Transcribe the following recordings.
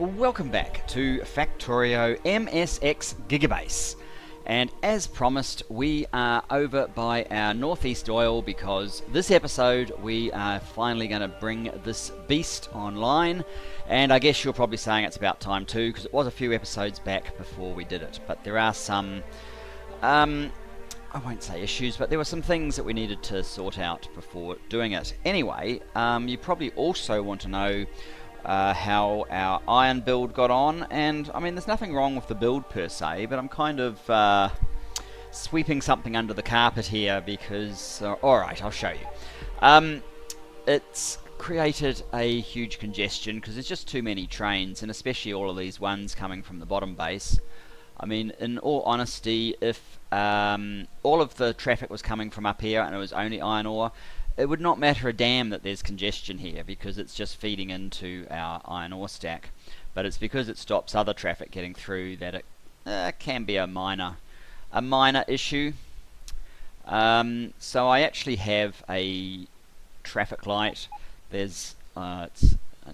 Welcome back to Factorio MSX Gigabase, and as promised we are over by our northeast oil because this episode we are finally going to bring this beast online. And I guess you're probably saying it's about time too, because it was a few episodes back before we did it, but there are some I won't say issues, but there were some things that we needed to sort out before doing it. Anyway, you probably also want to know how our iron build got on, and I mean there's nothing wrong with the build per se, but I'm kind of sweeping something under the carpet here because alright, I'll show you. It's created a huge congestion because there's just too many trains, and especially all of these ones coming from the bottom base. I mean, in all honesty, if all of the traffic was coming from up here and it was only iron ore, it would not matter a damn that there's congestion here because it's just feeding into our iron ore stack. But it's because it stops other traffic getting through that it can be a minor issue. So I actually have a traffic light. There's I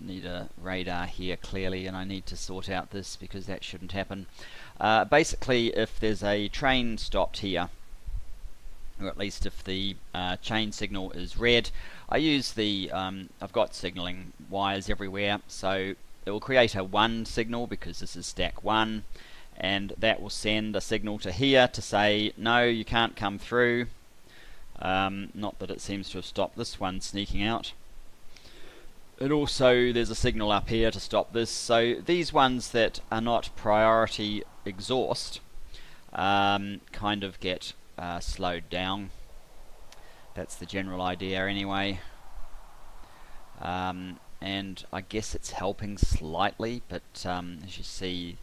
need a radar here clearly, and I need to sort out this because that shouldn't happen. Basically, if there's a train stopped here, or at least if the chain signal is red, I use the I've got signaling wires everywhere, so it will create a 1 signal because this is stack 1, and that will send a signal to here to say no, you can't come through. Not that it seems to have stopped this one sneaking out. It also, there's a signal up here to stop this, so these ones that are not priority exhaust kind of get slowed down. That's the general idea anyway. And I guess it's helping slightly, but as you see,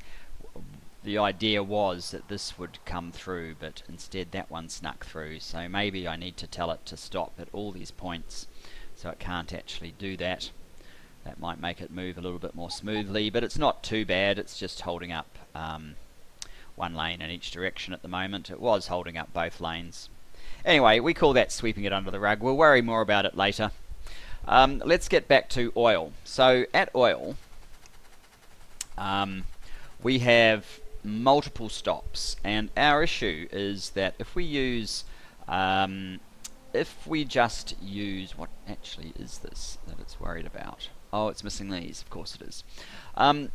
the idea was that this would come through, but instead that one snuck through, so maybe I need to tell it to stop at all these points so it can't actually do that. That might make it move a little bit more smoothly, but it's not too bad. It's just holding up one lane in each direction at the moment. It was holding up both lanes. Anyway, we call that sweeping it under the rug. We'll worry more about it later. Let's get back to oil. So at oil, we have multiple stops, and our issue is that if we use if we just use, what actually is this that it's worried about? Oh, it's missing these, of course it is.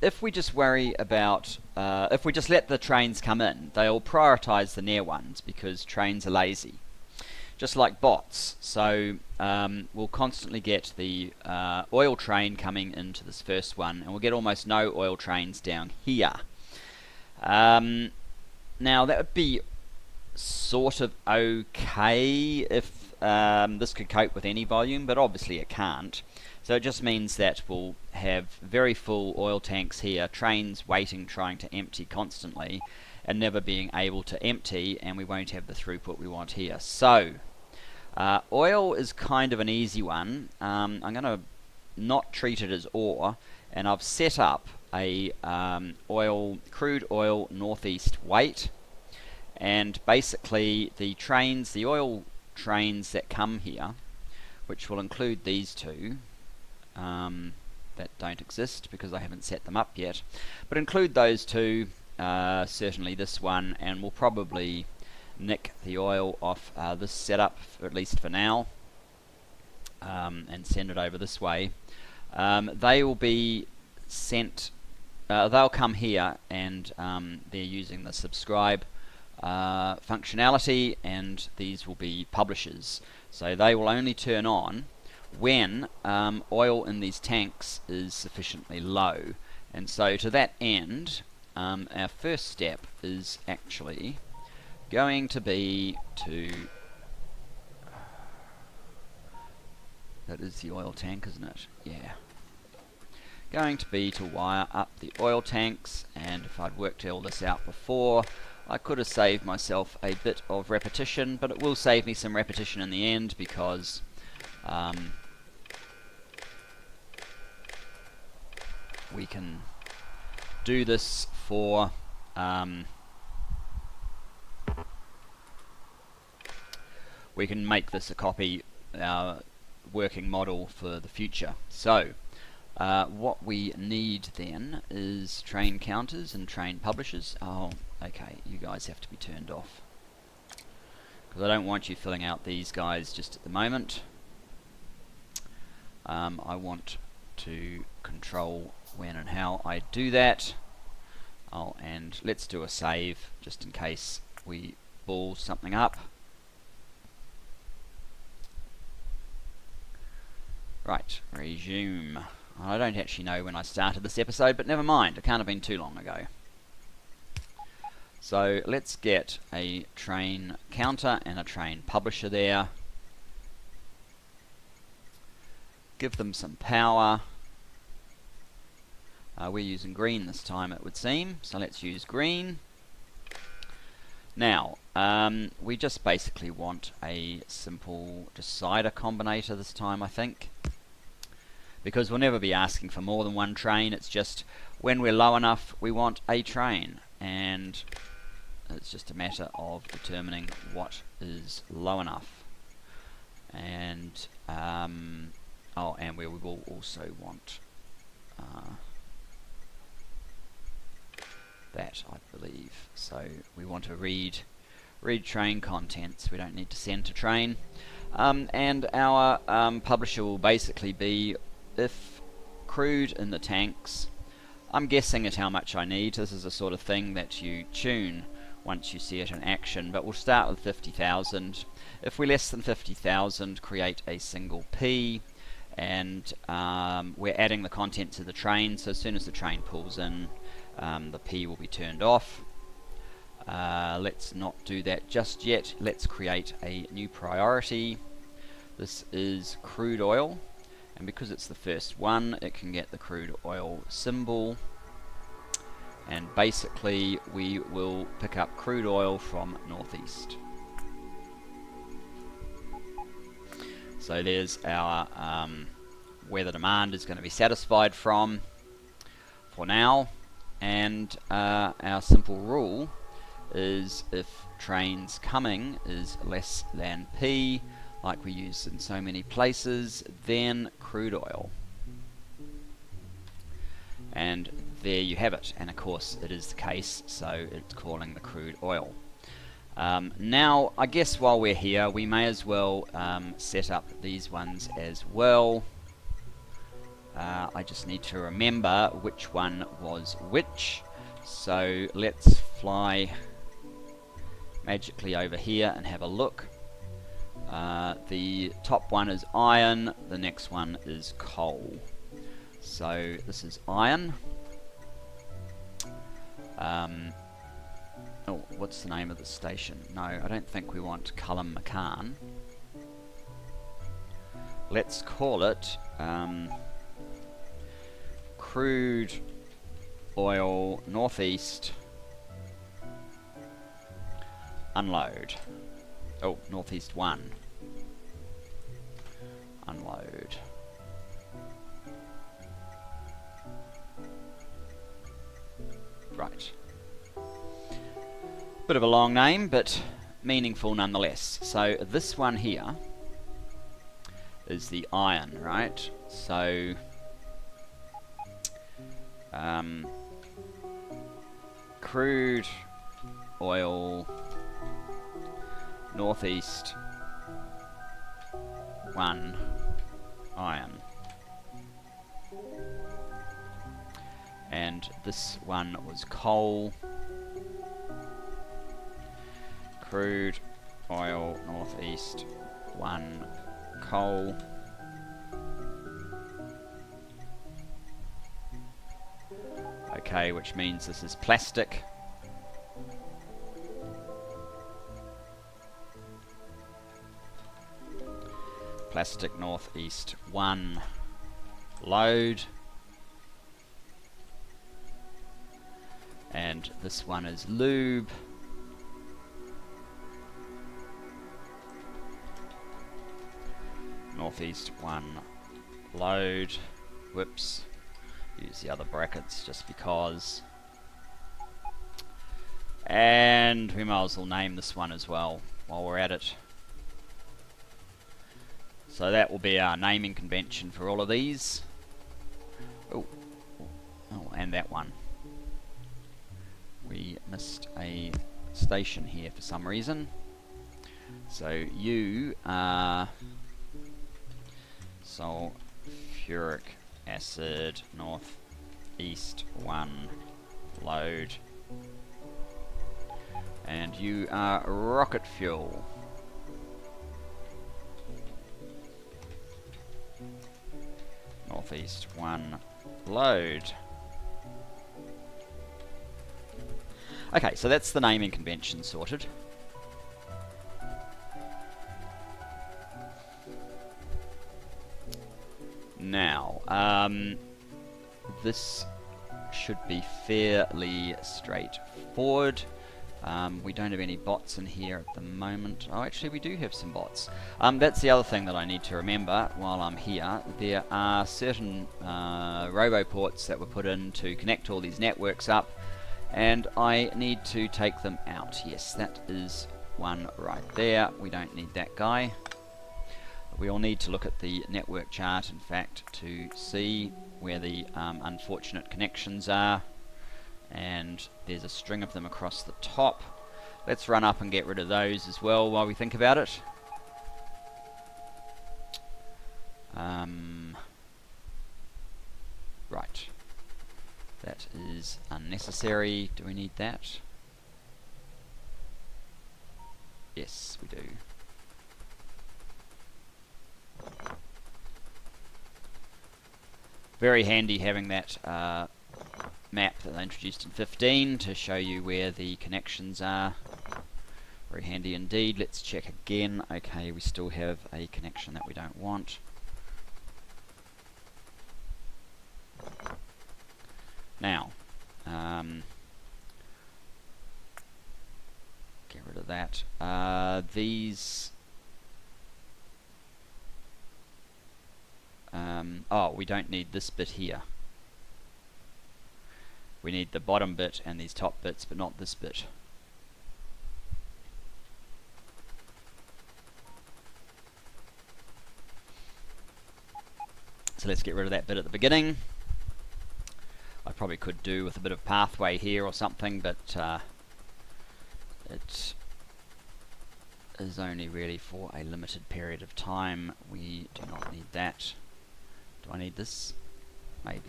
If we just worry about, if we just let the trains come in, they'll prioritize the near ones because trains are lazy. Just like bots. So we'll constantly get the oil train coming into this first one, and we'll get almost no oil trains down here. Now that would be sort of okay if this could cope with any volume, but obviously it can't. So it just means that we'll have very full oil tanks here, trains waiting, trying to empty constantly, and never being able to empty, and we won't have the throughput we want here. So oil is kind of an easy one. I'm going to not treat it as ore, and I've set up a crude oil northeast weight, and basically the trains, the oil trains that come here, which will include these two, that don't exist because I haven't set them up yet, but include those two, certainly this one, and we'll probably nick the oil off this setup, at least for now, and send it over this way. They will be sent, they'll come here, and they're using the subscribe functionality, and these will be publishers, so they will only turn on when oil in these tanks is sufficiently low. And so to that end, our first step is actually going to be to, that is the oil tank, isn't it? Yeah. Going to be to wire up the oil tanks, and if I'd worked all this out before, I could have saved myself a bit of repetition, but it will save me some repetition in the end because we can do this for we can make this a copy, our working model for the future. So What we need then is train counters and train publishers. Oh, okay, you guys have to be turned off, because I don't want you filling out these guys just at the moment. I want to control when and how I do that. Oh, and let's do a save just in case we ball something up. Right, resume. I don't actually know when I started this episode, but never mind, it can't have been too long ago. So let's get a train counter and a train publisher there. Give them some power. We're using green this time, it would seem, so let's use green. Now, we just basically want a simple decider combinator this time, I think, because we'll never be asking for more than one train. It's just when we're low enough, we want a train, and it's just a matter of determining what is low enough. And oh, and we will also want that, I believe. So we want to read train contents. We don't need to send to train. And our publisher will basically be if crude in the tanks. I'm guessing at how much I need. This is the sort of thing that you tune once you see it in action, but we'll start with 50,000. If we're less than 50,000, create a single P, and we're adding the content to the train, so as soon as the train pulls in, the P will be turned off. Let's not do that just yet. Let's create a new priority. This is crude oil, and because it's the first one, it can get the crude oil symbol, and basically we will pick up crude oil from northeast. So there's our where the demand is going to be satisfied from for now. And our simple rule is if trains coming is less than P, like we use in so many places, then crude oil. And there you have it, and of course it is the case, so it's calling the crude oil. Now I guess while we're here, we may as well set up these ones as well. I just need to remember which one was which, so let's fly magically over here and have a look. The top one is iron, the next one is coal. So this is iron. Oh, what's the name of the station? No, I don't think we want Cullen McCann. Let's call it crude oil northeast unload. Oh, northeast 1 unload. Right. Bit of a long name, but meaningful nonetheless. So this one here is the iron, right? So crude oil northeast 1 iron, and this one was coal, crude oil northeast 1 coal. Okay, which means this is plastic. Plastic northeast 1 load. And this one is lube. Northeast 1 load. Whoops. Use the other brackets just because. And we might as well name this one as well while we're at it. So that will be our naming convention for all of these. Oh, oh, and that one. We missed a station here for some reason. So you are sulfuric acid northeast 1 load, and you are rocket fuel. Northeast 1 load. Okay, so that's the naming convention sorted. Now, this should be fairly straightforward. We don't have any bots in here at the moment. Oh, actually we do have some bots. That's the other thing that I need to remember while I'm here. There are certain roboports that were put in to connect all these networks up, and I need to take them out. Yes, that is one right there. We don't need that guy. We all need to look at the network chart, in fact, to see where the unfortunate connections are. And there's a string of them across the top. Let's run up and get rid of those as well while we think about it. Right. That is unnecessary. Do we need that? Yes, we do. Very handy having that map that they introduced in 15 to show you where the connections are. Very handy indeed. Let's check again. Okay, we still have a connection that we don't want. Now, get rid of that. These... oh, we don't need this bit here. We need the bottom bit and these top bits, but not this bit. So let's get rid of that bit at the beginning. I probably could do with a bit of pathway here or something, but it is only really for a limited period of time. We do not need that. Do I need this? Maybe.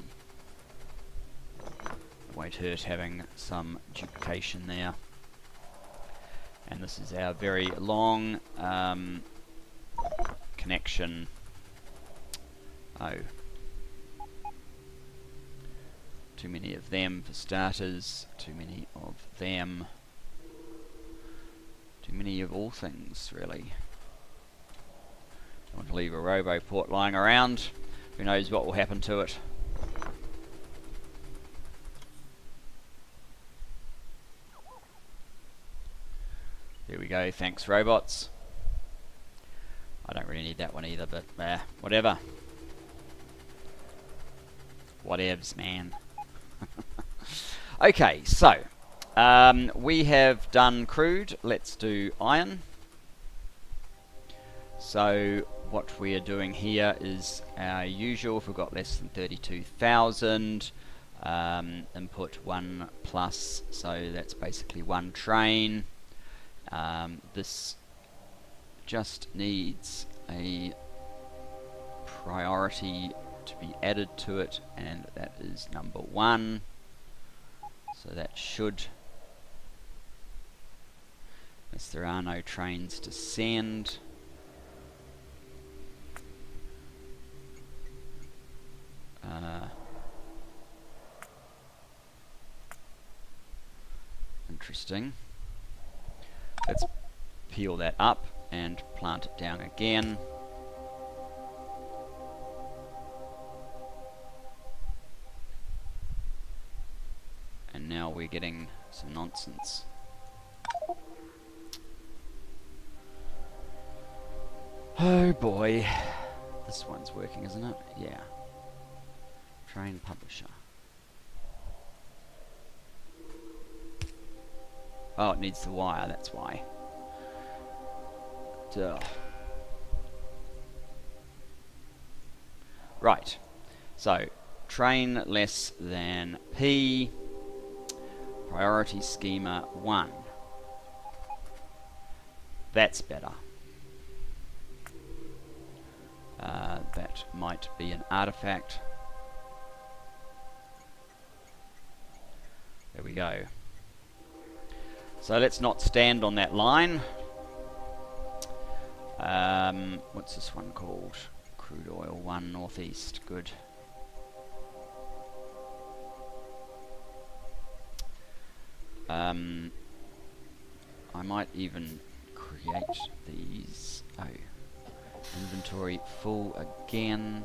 It won't hurt having some duplication there. And this is our very long connection. Oh. Too many of them for starters. Too many of them. Too many of all things, really. Don't want to leave a roboport lying around. Who knows what will happen to it. There we go, thanks robots. I don't really need that one either, but whatever. Whatevs, man. Okay, so we have done crude. Let's do iron. So what we are doing here is our usual. If we've got less than 32,000, input 1 plus, so that's basically one train. This just needs a priority to be added to it, and that is number 1. So that should, as there are no trains to send, interesting. Let's peel that up and plant it down again. And now we're getting some nonsense. Oh boy. This one's working, isn't it? Yeah. Train publisher. Oh, it needs the wire, that's why. Duh. Right. So, train less than P, priority schema 1. That's better. That might be an artifact. There we go. So let's not stand on that line. What's this one called? Crude oil 1 northeast. Good. I might even create these. Oh, inventory full again.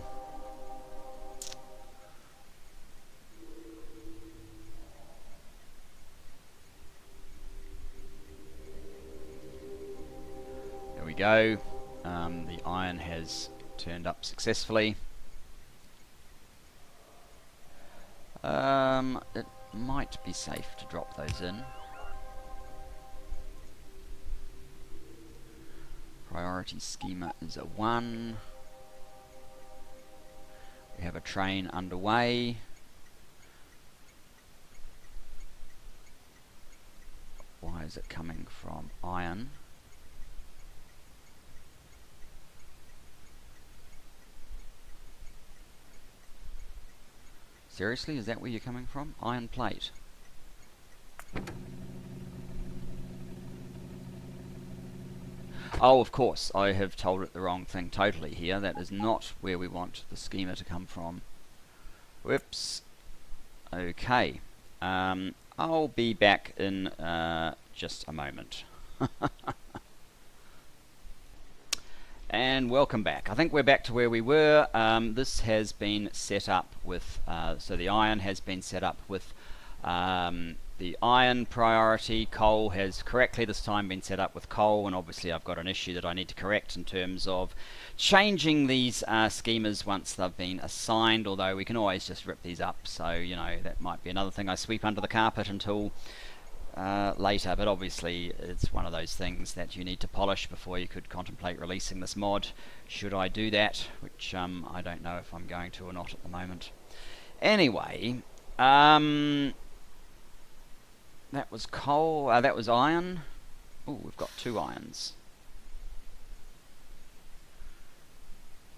There we go. The iron has turned up successfully. It might be safe to drop those in. Priority schema is a 1. We have a train underway. Why is it coming from iron? Seriously, is that where you're coming from? Iron plate. Oh, of course, I have told it the wrong thing totally here. That is not where we want the schema to come from. Whoops. Okay. I'll be back in just a moment. And welcome back. I think we're back to where we were. This has been set up with, so the iron has been set up with the iron priority. Coal has correctly this time been set up with coal, and obviously I've got an issue that I need to correct in terms of changing these schemas once they've been assigned, although we can always just rip these up, so you know, that might be another thing I sweep under the carpet until later, but obviously it's one of those things that you need to polish before you could contemplate releasing this mod, should I do that, which I don't know if I'm going to or not at the moment. Anyway, that was coal, that was iron. Oh, we've got 2 irons.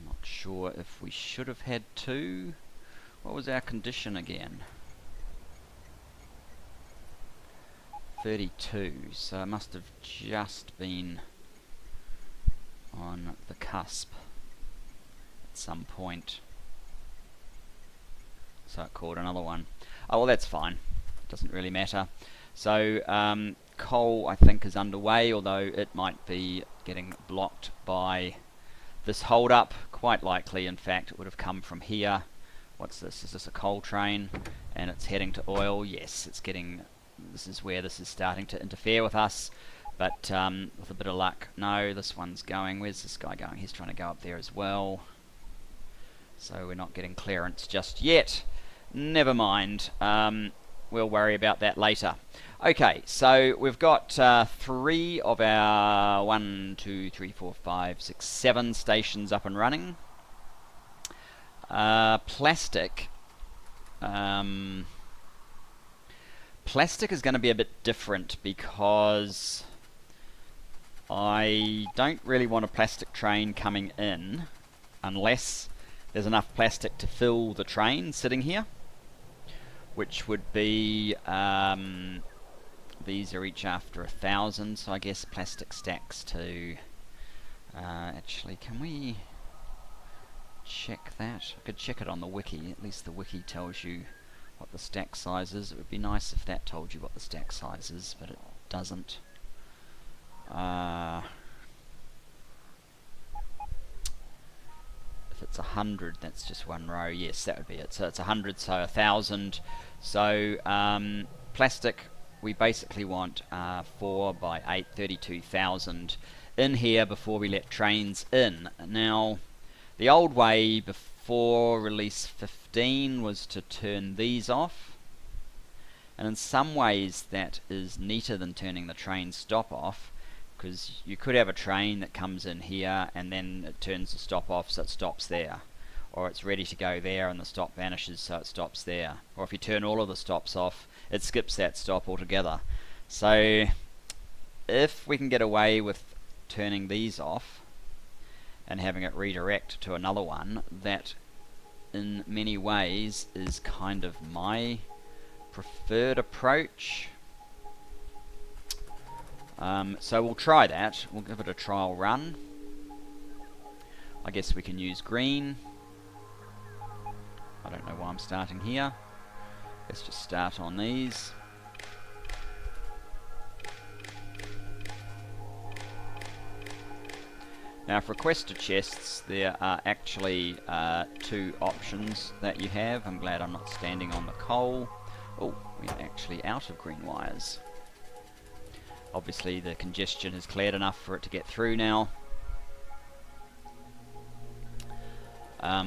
Not sure if we should have had 2. What was our condition again? 32, so it must have just been on the cusp at some point. So it caught another one. Oh, well, that's fine. Doesn't really matter. So coal, I think, is underway, although it might be getting blocked by this hold up. Quite likely, in fact, it would have come from here. What's this? Is this a coal train? And it's heading to oil. Yes, it's getting... This is where this is starting to interfere with us, but with a bit of luck, no, this one's going. Where's this guy going? He's trying to go up there as well. So we're not getting clearance just yet. Never mind. We'll worry about that later. Okay, so we've got 3 of our 1, 2, 3, 4, 5, 6, 7 stations up and running. Plastic. Plastic is going to be a bit different because I don't really want a plastic train coming in unless there's enough plastic to fill the train sitting here, which would be these are each after 1,000, so I guess plastic stacks to actually, can we check that? I could check it on the wiki. At least the wiki tells you what the stack size is. It would be nice if that told you what the stack size is, but it doesn't. If it's 100, that's just one row. Yes, that would be it. So it's 100, so 1,000. So plastic, we basically want 4 by 8, 32,000 in here before we let trains in. Now, the old way before release 15 was to turn these off, and in some ways that is neater than turning the train stop off, because you could have a train that comes in here and then it turns the stop off so it stops there, or it's ready to go there and the stop vanishes, so it stops there. Or if you turn all of the stops off, it skips that stop altogether. So if we can get away with turning these off and having it redirect to another one, that in many ways is kind of my preferred approach. So we'll try that. We'll give it a trial run. I guess we can use green. I don't know why I'm starting here. Let's just start on these. Now for requested chests, there are actually two options that you have. I'm glad I'm not standing on the coal. Oh, we're actually out of green wires. Obviously the congestion has cleared enough for it to get through now.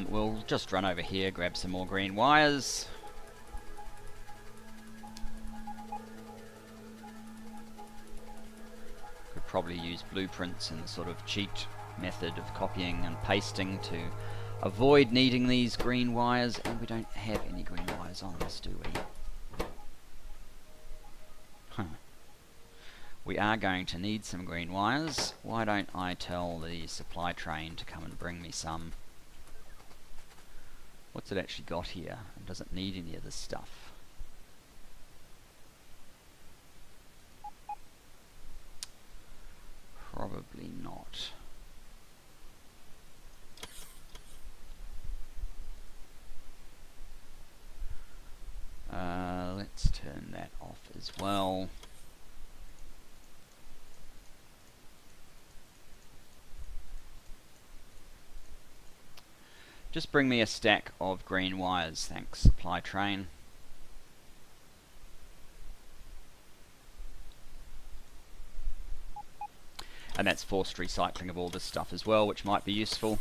We'll just run over here, grab some more green wires. Could probably use blueprints and the sort of cheat method of copying and pasting to avoid needing these green wires, and we don't have any green wires on this, do we? We are going to need some green wires. Why don't I tell the supply train to come and bring me some? What's it actually got here? And does it need any of this stuff? Probably not. Let's turn that off as well. Just bring me a stack of green wires, thanks, supply train. And that's forced recycling of all this stuff as well, which might be useful.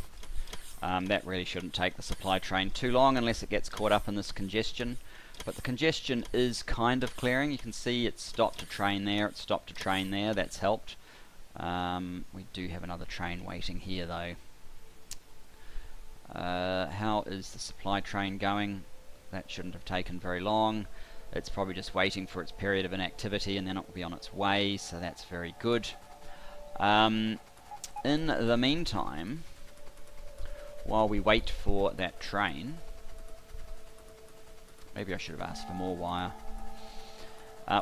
That really shouldn't take the supply train too long unless it gets caught up in this congestion. But the congestion is kind of clearing. You can see it's stopped a train there, it's stopped a train there, that's helped. We do have another train waiting here though. How is the supply train going? That shouldn't have taken very long. It's probably just waiting for its period of inactivity and then it will be on its way, so that's very good. In the meantime, while we wait for that train, maybe I should have asked for more wire.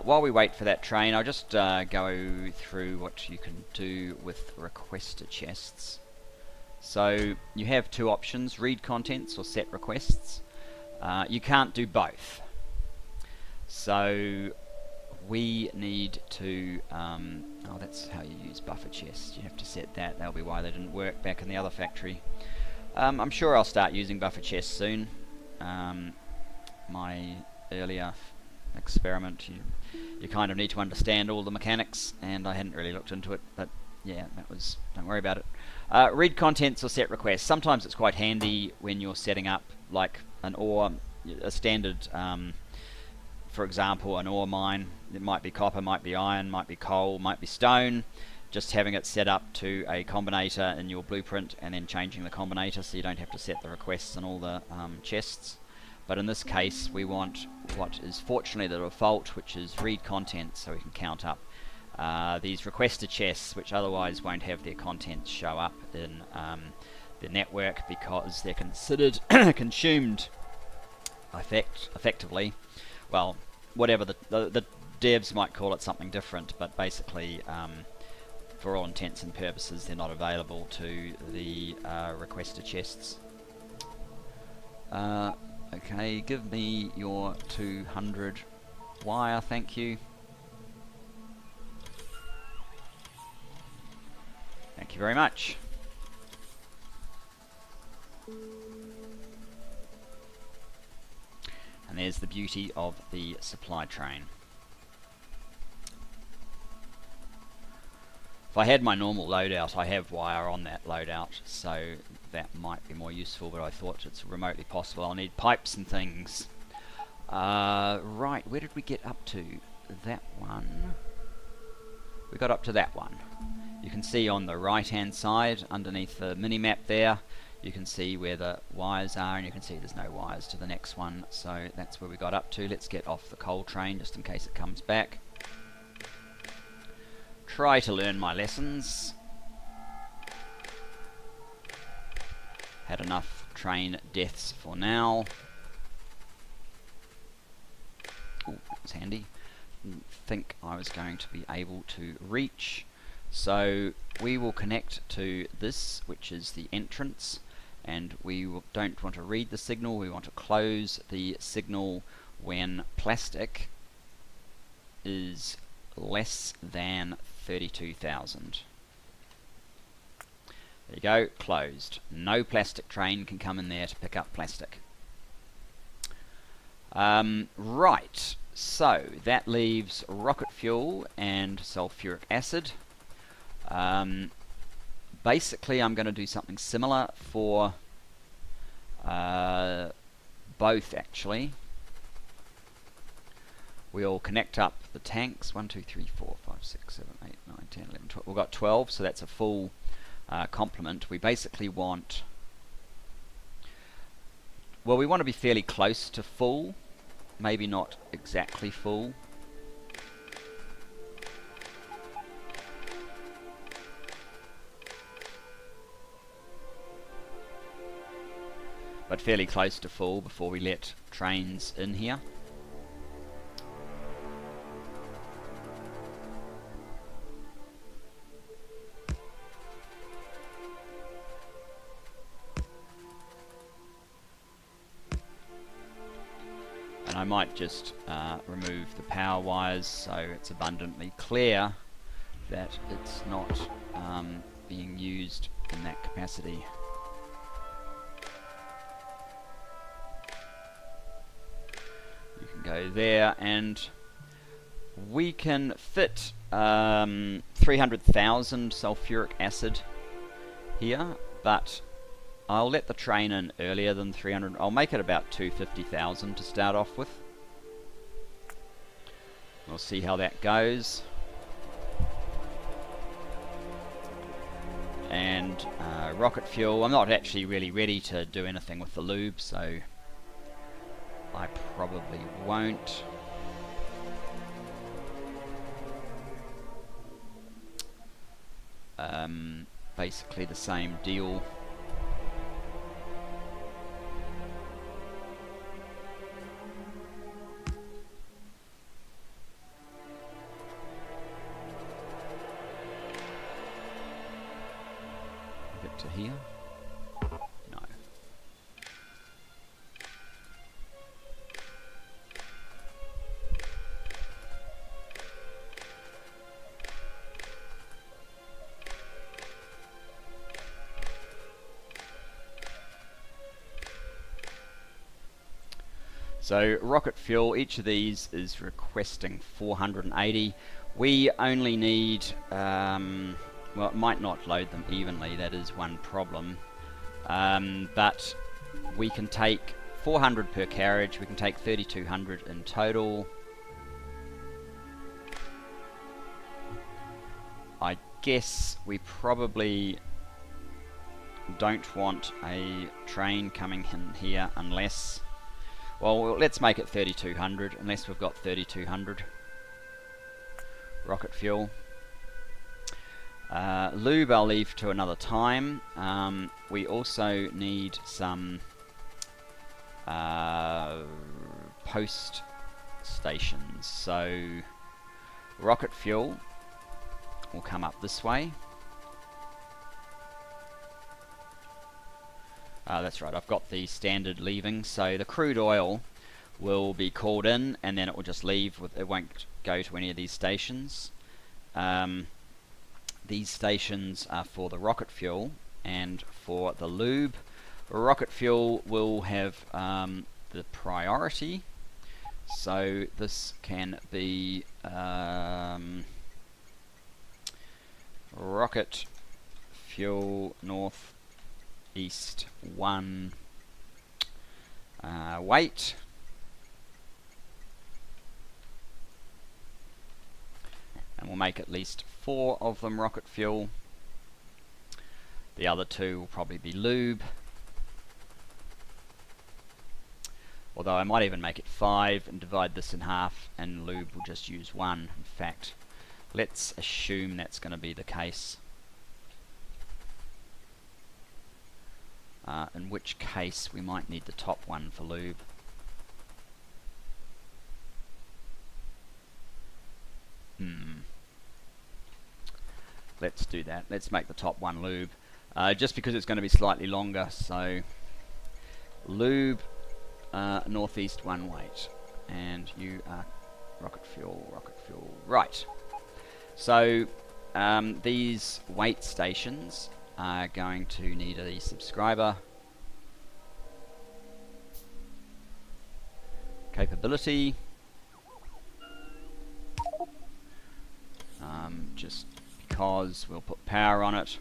While we wait for that train, I'll just go through what you can do with requester chests. So you have two options, read contents or set requests. You can't do both. So we need to, oh, that's how you use buffer chests. You have to set that. That'll be why they didn't work back in the other factory. I'm sure I'll start using buffer chests soon. My earlier experiment, you kind of need to understand all the mechanics, and I hadn't really looked into it, but yeah, that was, don't worry about it. Read contents or set requests. Sometimes it's quite handy when you're setting up like an ore, a standard, for example, an ore mine. It might be copper, might be iron, might be coal, might be stone. Just having it set up to a combinator in your blueprint and then changing the combinator so you don't have to set the requests and all the chests. But in this case we want what is fortunately the default, which is read contents, so we can count up these requester chests, which otherwise won't have their contents show up in the network because they're considered consumed effectively. Well, whatever the devs might call it something different, but basically for all intents and purposes they're not available to the requester chests. Okay, give me your 200 wire, thank you. Thank you very much. And there's the beauty of the supply train. If I had my normal loadout, I have wire on that loadout, so that might be more useful, but I thought it's remotely possible. I'll need pipes and things. Right, where did we get up to? That one. We got up to that one. You can see on the right hand side, underneath the mini-map there, you can see where the wires are, and you can see there's no wires to the next one, so that's where we got up to. Let's get off the coal train just in case it comes back. Try to learn my lessons. Had enough train deaths for now. Oh, that was handy. Didn't think I was going to be able to reach. So we will connect to this, which is the entrance, and don't want to read the signal. We want to close the signal when plastic is less than 32,000. There you go, closed. No plastic train can come in there to pick up plastic. Right, so that leaves rocket fuel and sulfuric acid. Basically, I'm going to do something similar for both, actually. We'll connect up the tanks. 1, 2, 3, 4, 5, 6, 7, 8, 9, 10, 11, 12. We've got 12, so that's a full complement. We basically want... Well, we want to be fairly close to full. Maybe not exactly full. But fairly close to full before we let trains in here. And I might just remove the power wires so it's abundantly clear that it's not being used in that capacity. You can go there, and we can fit 300,000 sulfuric acid here, but I'll let the train in earlier than 300. I'll make it about 250,000 to start off with. We'll see how that goes. And rocket fuel, I'm not actually really ready to do anything with the lube, so I probably won't. Basically the same deal. Get to here. No. So rocket fuel, each of these is requesting 480. We only need, well, it might not load them evenly, that is one problem. But we can take 400 per carriage, we can take 3,200 in total. I guess we probably don't want a train coming in here unless... Well, let's make it 3,200, unless we've got 3,200 rocket fuel. Lube I'll leave to another time. We also need some post stations. So rocket fuel will come up this way. That's right, I've got the standard leaving, so the crude oil will be called in and then it will just leave, it won't go to any of these stations. These stations are for the rocket fuel and for the lube. Rocket fuel will have the priority, so this can be rocket fuel north east 1 wait, and we'll make at least 4 of them rocket fuel. The other 2 will probably be lube. Although I might even make it 5 and divide this in half, and lube will just use 1. In fact, let's assume that's going to be the case. In which case we might need the top one for lube. Let's do that. Let's make the top one lube. Just because it's going to be slightly longer, so lube, northeast 1 weight, and you are rocket fuel, right. So these weight stations are going to need a subscriber capability, just because we'll put power on it.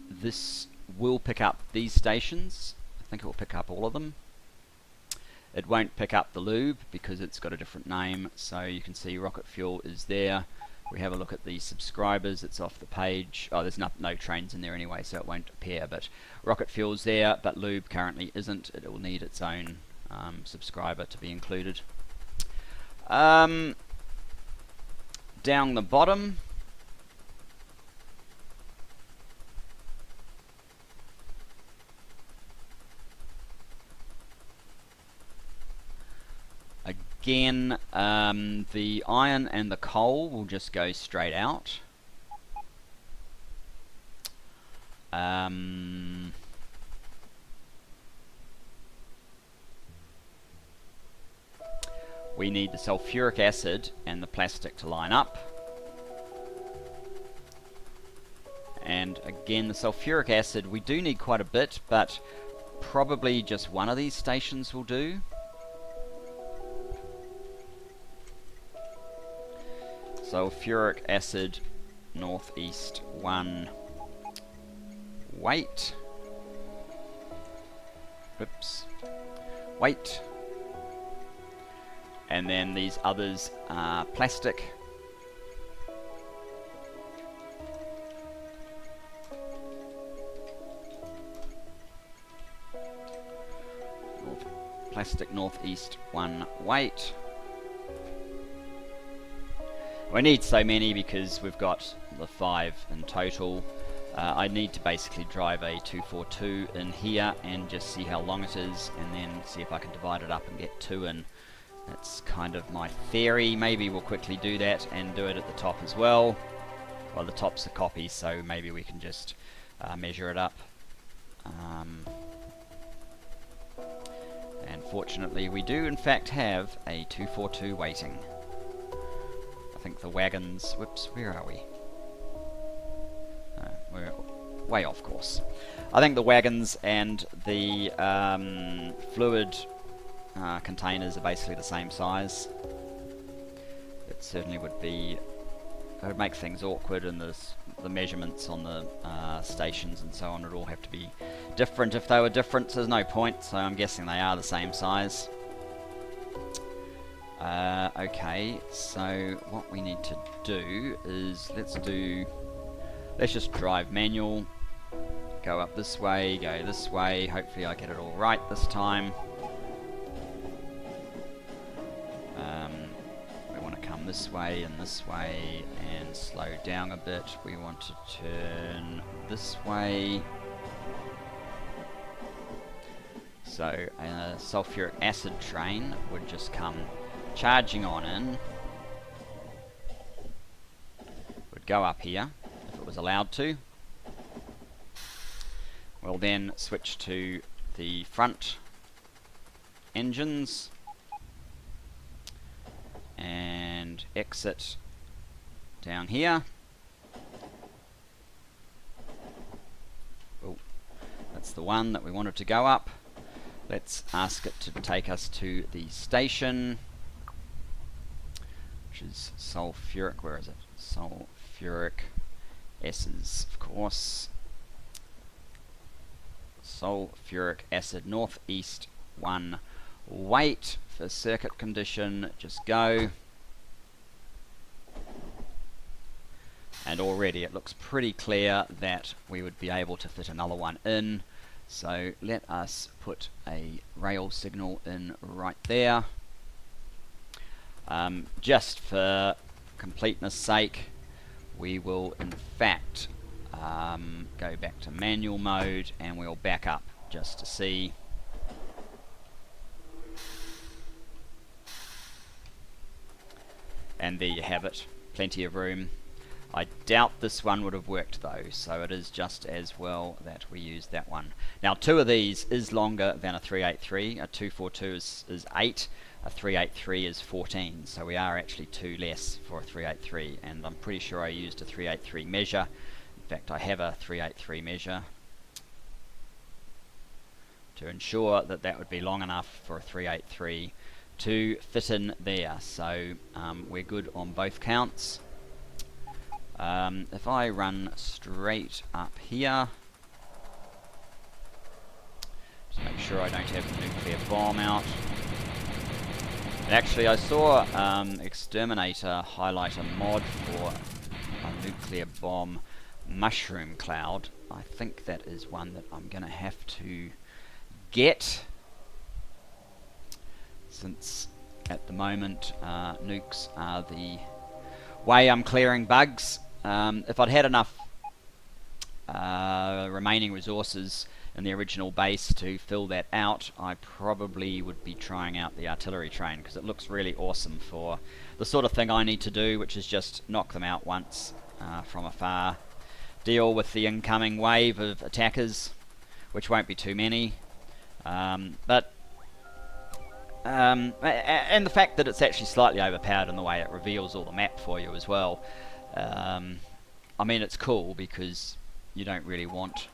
This will pick up these stations. I think it will pick up all of them. It won't pick up the lube because it's got a different name, so you can see rocket fuel is there. We have a look at the subscribers, it's off the page. Oh, there's no trains in there anyway, so it won't appear, but rocket fuel's there, but lube currently isn't. It will need its own subscriber to be included. Down the bottom, again, the iron and the coal will just go straight out. We need the sulfuric acid and the plastic to line up. And again, the sulfuric acid, we do need quite a bit, but probably just one of these stations will do. Sulfuric acid, northeast 1 weight. Oops. Weight. And then these others are plastic. Plastic northeast 1 weight. We need so many because we've got the 5 in total. I need to basically drive a 242 in here and just see how long it is, and then see if I can divide it up and get 2 in. That's kind of my theory. Maybe we'll quickly do that and do it at the top as well. Well, the top's a copy, so maybe we can just measure it up. And fortunately we do in fact have a 242 waiting. I think the wagons, whoops, where are we? We're way off course. I think the wagons and the fluid containers are basically the same size. It certainly would be, it would make things awkward, and the measurements on the stations and so on would all have to be different. If they were different, there's no point, so I'm guessing they are the same size. Okay, so what we need to do is let's just drive manual, go up this way, go this way. Hopefully I get it all right this time. We want to come this way and slow down a bit. We want to turn this way. So a sulfuric acid train would just come charging on in, would go up here if it was allowed to. We'll then switch to the front engines and exit down here. Oh, that's the one that we wanted to go up. Let's ask it to take us to the station, which is sulfuric. Where is it? Sulfuric S's, of course. Sulfuric acid, northeast 1 weight. For circuit condition, just go. And already it looks pretty clear that we would be able to fit another one in. So let us put a rail signal in right there. Just for completeness sake, we will in fact go back to manual mode, and we'll back up just to see. And there you have it, plenty of room. I doubt this one would have worked though, so it is just as well that we use that one. Now 2 of these is longer than a 383, a 242 is 8, a 383 is 14, so we are actually 2 less for a 383, and I'm pretty sure I used a 383 measure. In fact, I have a 383 measure to ensure that that would be long enough for a 383 to fit in there, so we're good on both counts. If I run straight up here, just make sure I don't have the nuclear bomb out. And actually, I saw Exterminator highlight a mod for a nuclear bomb mushroom cloud. I think that is one that I'm going to have to get, since at the moment nukes are the way I'm clearing bugs. If I'd had enough remaining resources in the original base to fill that out, I probably would be trying out the artillery train, because it looks really awesome for the sort of thing I need to do, which is just knock them out once from afar, deal with the incoming wave of attackers, which won't be too many, and the fact that it's actually slightly overpowered in the way it reveals all the map for you as well. I mean, it's cool because you don't really want...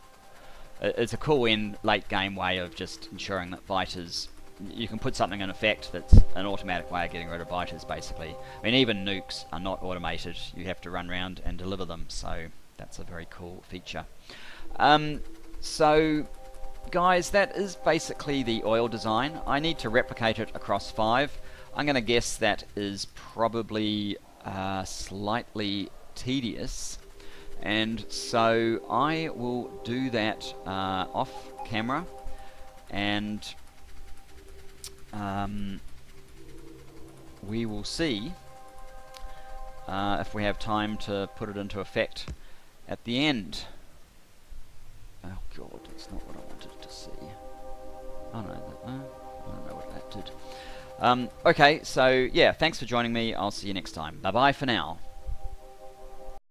It's a cool late game way of just ensuring that fighters... You can put something in effect that's an automatic way of getting rid of fighters, basically. I mean, even nukes are not automated. You have to run around and deliver them, so that's a very cool feature. So... guys, that is basically the oil design. I need to replicate it across 5. I'm going to guess that is probably slightly tedious, and so I will do that off camera, and we will see if we have time to put it into effect at the end. Oh god, that's not what I wanted to see. Oh no, I don't know what that did. Okay, so yeah, thanks for joining me. I'll see you next time. Bye bye for now.